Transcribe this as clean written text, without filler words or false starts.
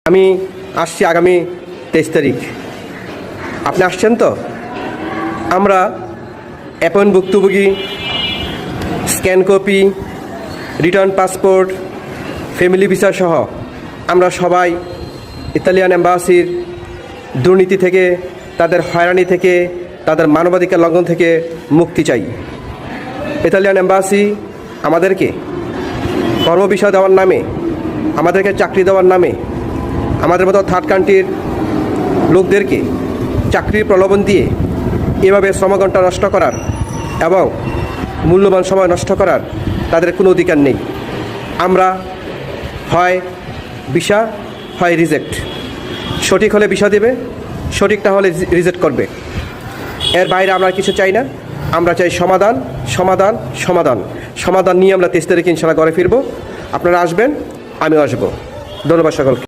আমি আসছি আগামী 23 তারিখ। আপনি আসছেন তো? আমরা ভুক্তভোগী, scan copy, return passport, family visa সহ আমরা সবাই ইতালিয়ান এম্বাসির দুর্নীতি থেকে, তাদের হয়রানি থেকে, তাদের মানবাধিকার লঙ্ঘন থেকে মুক্তি চাই। ইতালিয়ান এম্বাসি আমাদেরকে কর্মবিষয় দেওয়ার নামে, আমাদেরকে চাকরি দেওয়ার নামে, আমাদের মতো থার্ড কান্ট্রির লোকদেরকে চাকরির প্রলোভন দিয়ে এভাবে শ্রমঘণ্টা নষ্ট করার এবং মূল্যবান সময় নষ্ট করার তাদের কোনো অধিকার নেই। আমরা হয় ভিসা, হয় রিজেক্ট। সঠিক হলে ভিসা দেবে, সঠিক না হলে রিজেক্ট করবে। এর বাইরে আমরা কিছু চাই না। আমরা চাই সমাধান, সমাধান, সমাধান। সমাধান নিয়ে আমরা 23 তারিখে ইনশাআল্লাহ ঘরে ফিরব। আপনারা আসবেন, আমিও আসবো। ধন্যবাদ সকলকে।